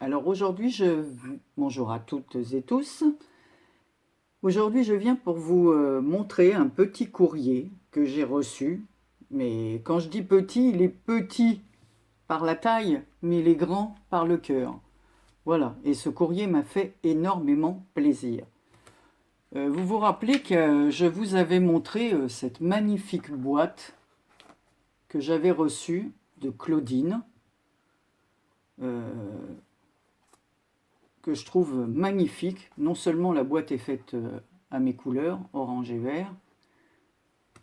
Alors aujourd'hui, bonjour à toutes et tous. Aujourd'hui, je viens pour vous montrer un petit courrier que j'ai reçu. Mais quand je dis petit, il est petit par la taille, mais il est grand par le cœur. Voilà, et ce courrier m'a fait énormément plaisir. Vous vous rappelez que je vous avais montré cette magnifique boîte que j'avais reçue de Claudine, que je trouve magnifique. Non seulement la boîte est faite à mes couleurs, orange et vert,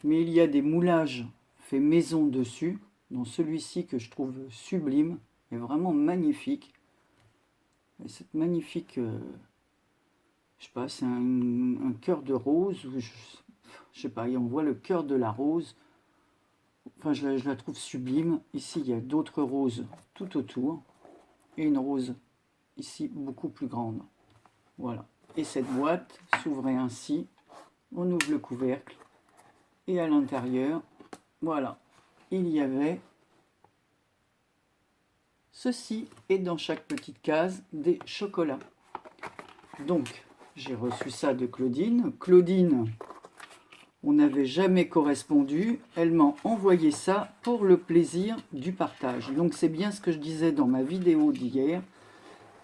mais il y a des moulages faits maison dessus, dont celui-ci que je trouve sublime, est vraiment magnifique. Et cette magnifique, je sais pas, c'est un cœur de rose, ou je sais pas, et on voit le cœur de la rose. Enfin, je la trouve sublime. Ici, il y a d'autres roses tout autour, et une rose ici beaucoup plus grande. Voilà. Et cette boîte s'ouvrait ainsi. On ouvre le couvercle. Et à l'intérieur, voilà, il y avait ceci. Et dans chaque petite case, des chocolats. Donc, j'ai reçu ça de Claudine. Claudine, on n'avait jamais correspondu. Elle m'a envoyé ça pour le plaisir du partage. Donc, c'est bien ce que je disais dans ma vidéo d'hier,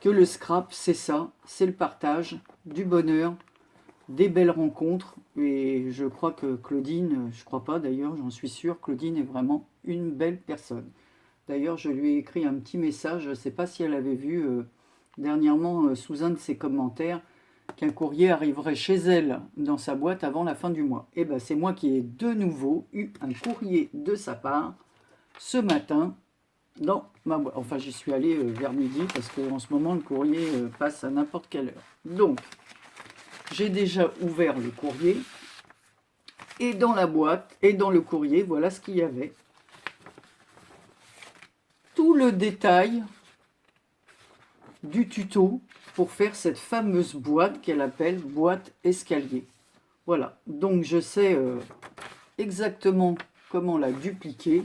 que le scrap, c'est ça, c'est le partage, du bonheur, des belles rencontres. Et je crois que Claudine, je crois pas d'ailleurs, j'en suis sûr, Claudine est vraiment une belle personne. D'ailleurs, je lui ai écrit un petit message, je ne sais pas si elle avait vu dernièrement sous un de ses commentaires qu'un courrier arriverait chez elle dans sa boîte avant la fin du mois. Et bien, c'est moi qui ai de nouveau eu un courrier de sa part ce matin dans ma boîte. Enfin, j'y suis allé vers midi parce qu'en ce moment, le courrier passe à n'importe quelle heure. Donc, j'ai déjà ouvert le courrier. Et dans la boîte et dans le courrier, voilà ce qu'il y avait. Tout le détail du tuto pour faire cette fameuse boîte qu'elle appelle boîte escalier. Voilà, donc je sais exactement comment la dupliquer.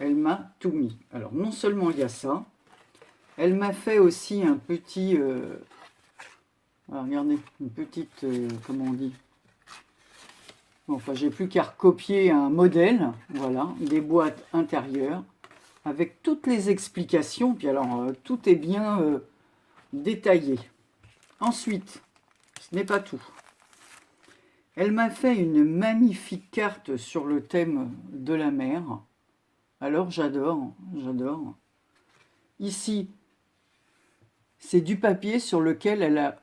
Elle m'a tout mis. Alors non seulement il y a ça, elle m'a fait aussi un petit... regardez, une petite... comment on dit? Enfin, j'ai plus qu'à recopier un modèle, voilà, des boîtes intérieures, avec toutes les explications, puis alors tout est bien détaillé. Ensuite, ce n'est pas tout. Elle m'a fait une magnifique carte sur le thème de la mer. Alors j'adore, j'adore. Ici, c'est du papier sur lequel elle a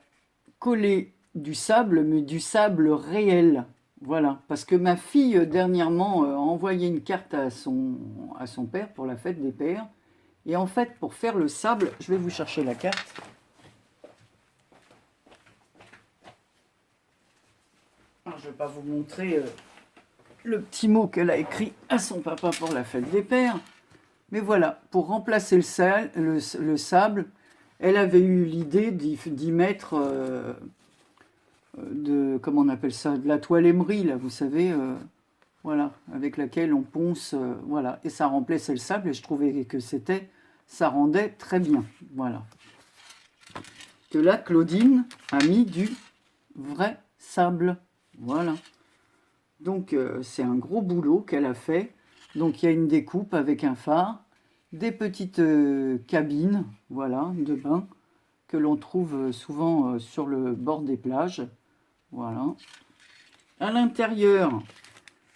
collé du sable, mais du sable réel. Voilà, parce que ma fille, dernièrement, a envoyé une carte à son père pour la fête des pères. Et en fait, pour faire le sable, je vais vous chercher la carte. Alors, je ne vais pas vous montrer le petit mot qu'elle a écrit à son papa pour la fête des pères. Mais voilà, pour remplacer le sable, elle avait eu l'idée d'y mettre... comment on appelle ça, de la toile émery, là, vous savez, voilà, avec laquelle on ponce, voilà, et ça remplaçait le sable, et je trouvais que ça rendait très bien, voilà. Que là, Claudine a mis du vrai sable, voilà. Donc, c'est un gros boulot qu'elle a fait. Donc, il y a une découpe avec un phare, des petites cabines, voilà, de bain, que l'on trouve souvent sur le bord des plages. Voilà. À l'intérieur,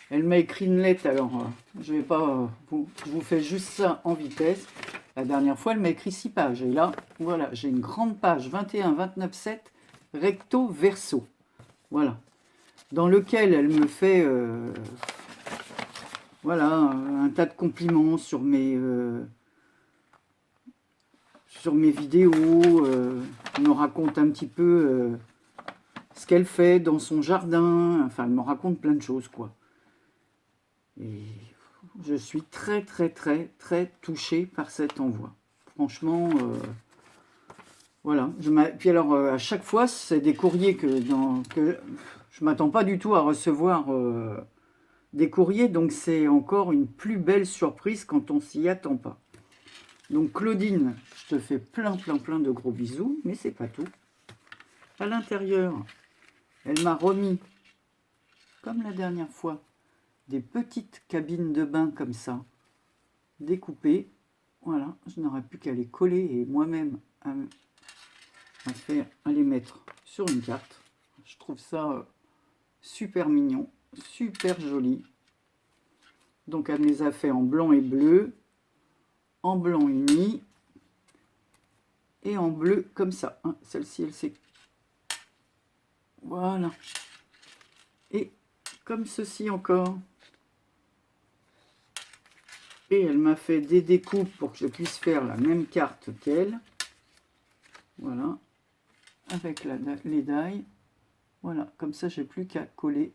elle m'a écrit une lettre. Alors, je vais pas, je vous fais juste ça en vitesse. La dernière fois, elle m'a écrit 6 pages. Et là, voilà, j'ai une grande page 21, 29, 7, recto verso. Voilà. Dans lequel elle me fait, voilà, un tas de compliments sur mes vidéos. Elle me raconte un petit peu ce qu'elle fait dans son jardin. Enfin, elle me raconte plein de choses, quoi. Et je suis très, très, très, très touché par cet envoi. Franchement, voilà. Puis alors, à chaque fois, c'est des courriers que je ne m'attends pas du tout à recevoir des courriers. Donc, c'est encore une plus belle surprise quand on s'y attend pas. Donc Claudine, je te fais plein de gros bisous, mais c'est pas tout. À l'intérieur, elle m'a remis, comme la dernière fois, des petites cabines de bain comme ça, découpées. Voilà, je n'aurais plus qu'à les coller et moi-même à les mettre sur une carte. Je trouve ça super mignon, super joli. Donc elle me les a fait en blanc et bleu, en blanc uni et en bleu comme ça. Hein. Celle-ci, elle s'est... Voilà. Et comme ceci encore. Et elle m'a fait des découpes pour que je puisse faire la même carte qu'elle. Voilà. Avec les die. Voilà. Comme ça, j'ai plus qu'à coller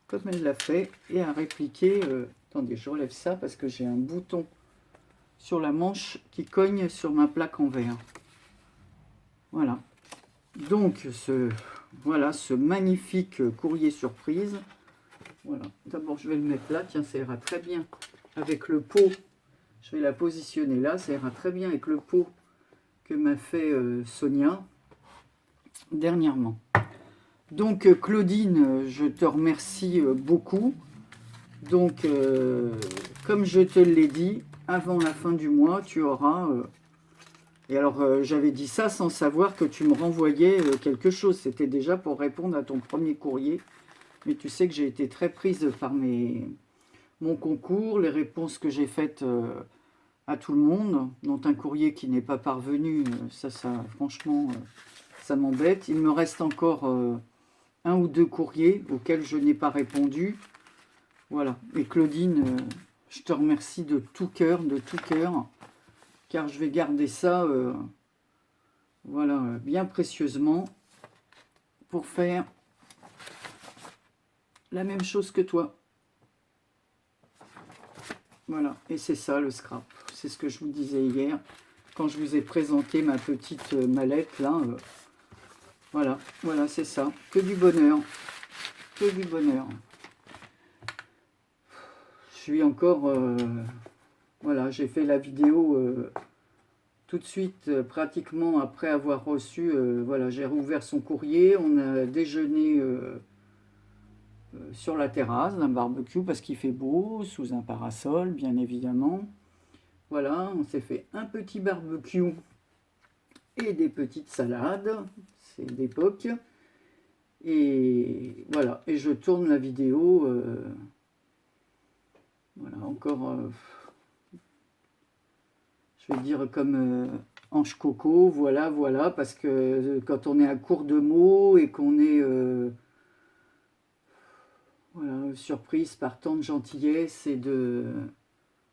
comme elle l'a fait et à répliquer. Attendez, je relève ça parce que j'ai un bouton sur la manche qui cogne sur ma plaque en verre. Voilà. Donc, voilà, ce magnifique courrier surprise. Voilà. D'abord, je vais le mettre là. Tiens, ça ira très bien avec le pot. Je vais la positionner là. Ça ira très bien avec le pot que m'a fait Sonia dernièrement. Donc, Claudine, je te remercie beaucoup. Donc, comme je te l'ai dit, avant la fin du mois, tu auras... et alors, j'avais dit ça sans savoir que tu me renvoyais quelque chose. C'était déjà pour répondre à ton premier courrier. Mais tu sais que j'ai été très prise par mon concours, les réponses que j'ai faites à tout le monde, dont un courrier qui n'est pas parvenu. Ça franchement, ça m'embête. Il me reste encore un ou deux courriers auxquels je n'ai pas répondu. Voilà. Et Claudine, je te remercie de tout cœur, car je vais garder ça, voilà, bien précieusement, pour faire la même chose que toi. Voilà, et c'est ça le scrap. C'est ce que je vous disais hier, quand je vous ai présenté ma petite mallette, là. Voilà, voilà, c'est ça. Que du bonheur. Que du bonheur. Je suis encore... voilà, j'ai fait la vidéo tout de suite, pratiquement après avoir reçu... voilà, j'ai rouvert son courrier. On a déjeuné sur la terrasse d'un barbecue parce qu'il fait beau, sous un parasol, bien évidemment. Voilà, on s'est fait un petit barbecue et des petites salades. C'est d'époque. Et voilà, et je tourne la vidéo... voilà, encore, je vais dire comme Ange Coco, voilà, parce que quand on est à court de mots et qu'on est voilà, surprise par tant de gentillesse et de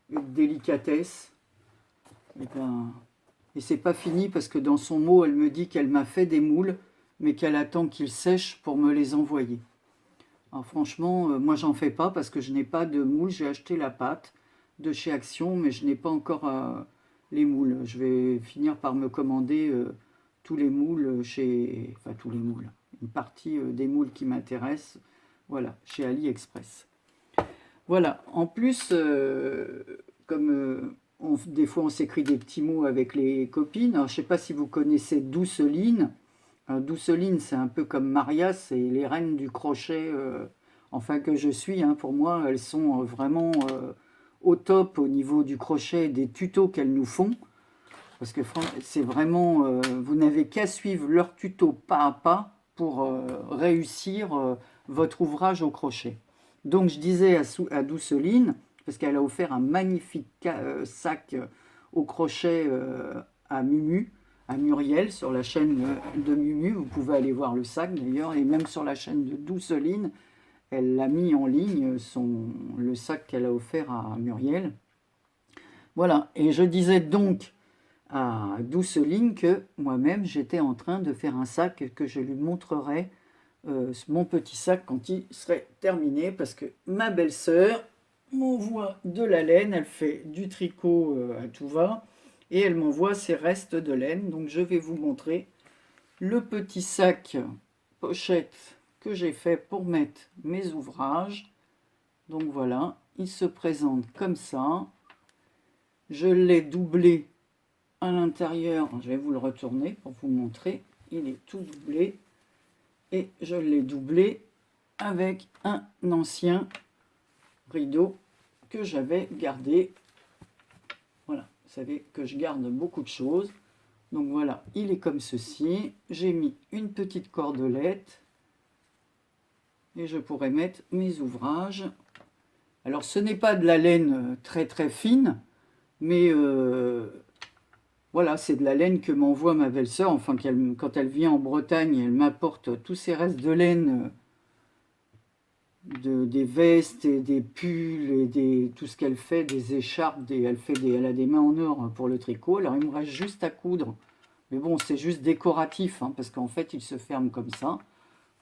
délicatesse, et c'est pas fini parce que dans son mot, elle me dit qu'elle m'a fait des moules, mais qu'elle attend qu'ils sèchent pour me les envoyer. Alors franchement, moi j'en fais pas parce que je n'ai pas de moules, j'ai acheté la pâte de chez Action, mais je n'ai pas encore les moules. Je vais finir par me commander tous les moules chez... Enfin tous les moules, une partie des moules qui m'intéressent, voilà, chez AliExpress. Voilà, en plus, comme des fois on s'écrit des petits mots avec les copines, alors je ne sais pas si vous connaissez Douceline. Douceline, c'est un peu comme Maria, c'est les reines du crochet, enfin que je suis, hein, pour moi, elles sont vraiment au top au niveau du crochet et des tutos qu'elles nous font, parce que c'est vraiment, vous n'avez qu'à suivre leur tuto pas à pas pour réussir votre ouvrage au crochet. Donc je disais à Douceline, parce qu'elle a offert un magnifique sac au crochet à Mumu, à Muriel, sur la chaîne de Mumu. Vous pouvez aller voir le sac d'ailleurs, et même sur la chaîne de Douceline, elle l'a mis en ligne, le sac qu'elle a offert à Muriel. Voilà, et je disais donc à Douceline que moi-même, j'étais en train de faire un sac que je lui montrerai, mon petit sac, quand il serait terminé, parce que ma belle-sœur m'envoie de la laine, elle fait du tricot à tout va, et elle m'envoie ses restes de laine. Donc je vais vous montrer le petit sac pochette que j'ai fait pour mettre mes ouvrages. Donc voilà, il se présente comme ça. Je l'ai doublé à l'intérieur. Je vais vous le retourner pour vous montrer. Il est tout doublé. Et je l'ai doublé avec un ancien rideau que j'avais gardé. Voilà, vous savez que je garde beaucoup de choses. Donc voilà, il est comme ceci. J'ai mis une petite cordelette et je pourrais mettre mes ouvrages. Alors ce n'est pas de la laine très très fine, mais voilà, c'est de la laine que m'envoie ma belle-sœur. Enfin, quand elle vient en Bretagne, elle m'apporte tous ces restes de laine, des vestes et des pulls et tout ce qu'elle fait, des écharpes, elle a des mains en or pour le tricot. Alors il me reste juste à coudre. Mais bon, c'est juste décoratif, hein, parce qu'en fait, il se ferme comme ça.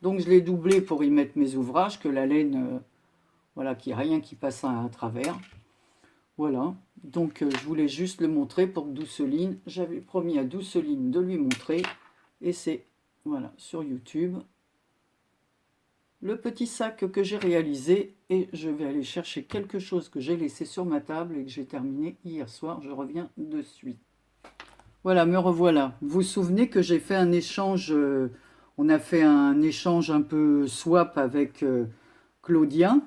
Donc je l'ai doublé pour y mettre mes ouvrages, que la laine, voilà, qu'il n'y ait rien qui passe à travers. Voilà, donc je voulais juste le montrer pour que Douceline, j'avais promis à Douceline de lui montrer, et c'est, voilà, sur YouTube, le petit sac que j'ai réalisé, et je vais aller chercher quelque chose que j'ai laissé sur ma table et que j'ai terminé hier soir, je reviens de suite. Voilà, me revoilà. Vous vous souvenez que j'ai fait un échange, on a fait un échange un peu swap avec Claudia,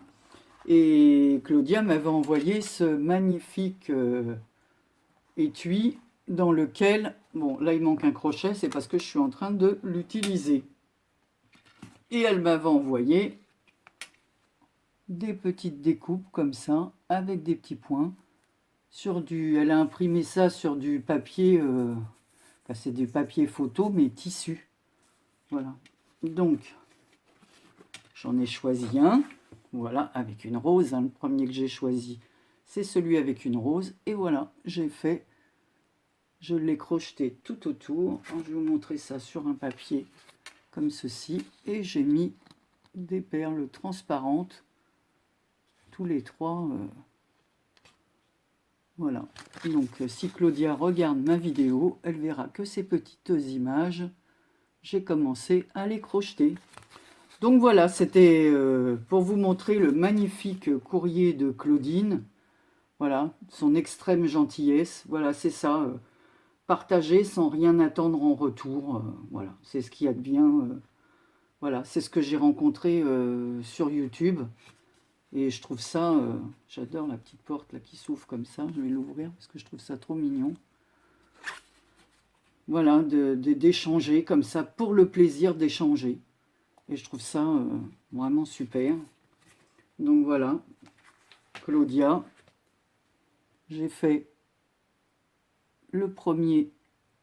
et Claudia m'avait envoyé ce magnifique étui dans lequel, bon là il manque un crochet, c'est parce que je suis en train de l'utiliser. Et elle m'avait envoyé des petites découpes comme ça, avec des petits points, elle a imprimé ça sur du papier, enfin, c'est du papier photo, mais tissu. Voilà. Donc, j'en ai choisi un, voilà, avec une rose. Hein. Le premier que j'ai choisi, c'est celui avec une rose. Et voilà, je l'ai crocheté tout autour. Je vais vous montrer ça sur un papier comme ceci. Et j'ai mis des perles transparentes, tous les trois. Voilà. Donc, si Claudia regarde ma vidéo, elle verra que ces petites images, j'ai commencé à les crocheter. Donc voilà, c'était pour vous montrer le magnifique courrier de Claudine. Voilà, son extrême gentillesse. Voilà, c'est ça. Partager sans rien attendre en retour. Voilà, c'est ce qu'il y a de bien. Voilà, c'est ce que j'ai rencontré sur YouTube. Et je trouve ça, j'adore la petite porte là qui s'ouvre comme ça. Je vais l'ouvrir parce que je trouve ça trop mignon. Voilà, d'échanger comme ça pour le plaisir d'échanger. Et je trouve ça vraiment super. Donc voilà, Claudia. J'ai fait le premier,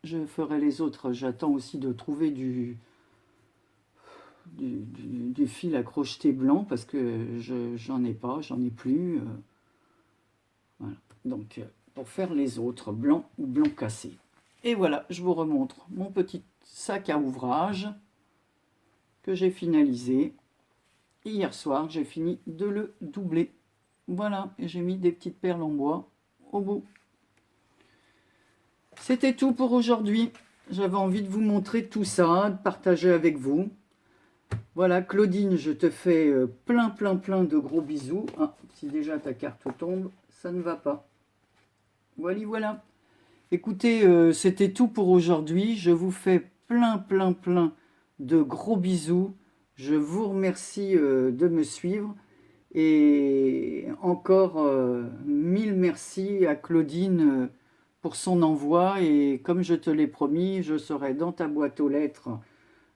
je ferai les autres. J'attends aussi de trouver du fil à crocheter blanc parce que j'en ai pas, j'en ai plus. Voilà. Donc pour faire les autres, blanc ou blanc cassé. Et voilà, je vous remontre mon petit sac à ouvrage que j'ai finalisé. Et hier soir, j'ai fini de le doubler. Voilà, et j'ai mis des petites perles en bois au bout. C'était tout pour aujourd'hui. J'avais envie de vous montrer tout ça, de partager avec vous. Voilà, Claudine, je te fais plein de gros bisous. Ah, si déjà ta carte tombe, ça ne va pas. Voilà. Écoutez, c'était tout pour aujourd'hui. Je vous fais plein de gros bisous. Je vous remercie de me suivre. Et encore 1000 merci à Claudine pour son envoi. Et comme je te l'ai promis, je serai dans ta boîte aux lettres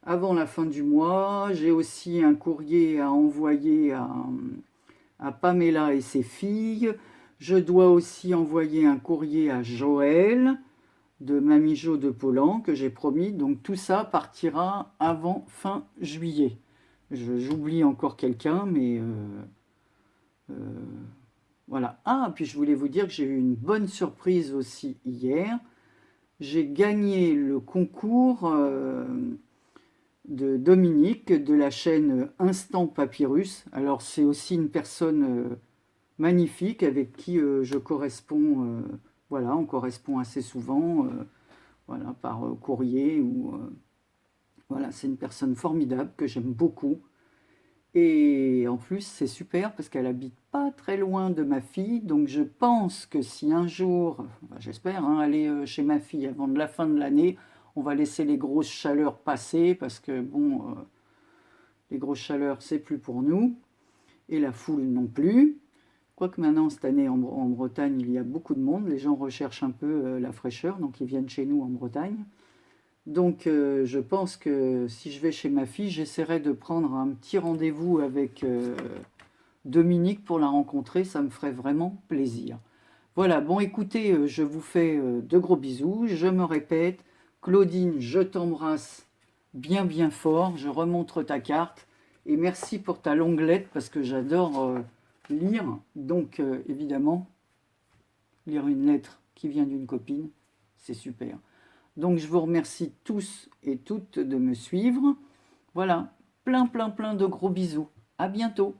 avant la fin du mois. J'ai aussi un courrier à envoyer à Pamela et ses filles. Je dois aussi envoyer un courrier à Joël de Mamie Jo de Paulan que j'ai promis. Donc tout ça partira avant fin juillet. J'oublie encore quelqu'un, mais voilà. Ah, puis je voulais vous dire que j'ai eu une bonne surprise aussi hier. J'ai gagné le concours de Dominique de la chaîne Instant Papyrus. Alors c'est aussi une personne magnifique avec qui je corresponds. Voilà, on correspond assez souvent, voilà, par courrier ou voilà, c'est une personne formidable que j'aime beaucoup. Et en plus, c'est super parce qu'elle habite pas très loin de ma fille. Donc je pense que si un jour, enfin, j'espère, hein, aller chez ma fille avant de la fin de l'année, on va laisser les grosses chaleurs passer parce que bon, les grosses chaleurs, c'est plus pour nous. Et la foule non plus. Quoique maintenant, cette année, en Bretagne, il y a beaucoup de monde. Les gens recherchent un peu la fraîcheur, donc ils viennent chez nous en Bretagne. Donc, je pense que si je vais chez ma fille, j'essaierai de prendre un petit rendez-vous avec Dominique pour la rencontrer. Ça me ferait vraiment plaisir. Voilà, bon, écoutez, je vous fais de gros bisous. Je me répète, Claudine, je t'embrasse bien, bien fort. Je remontre ta carte. Et merci pour ta longue lettre parce que j'adore lire. Donc, évidemment, lire une lettre qui vient d'une copine, c'est super. Donc je vous remercie tous et toutes de me suivre. Voilà, plein, plein, plein de gros bisous. À bientôt.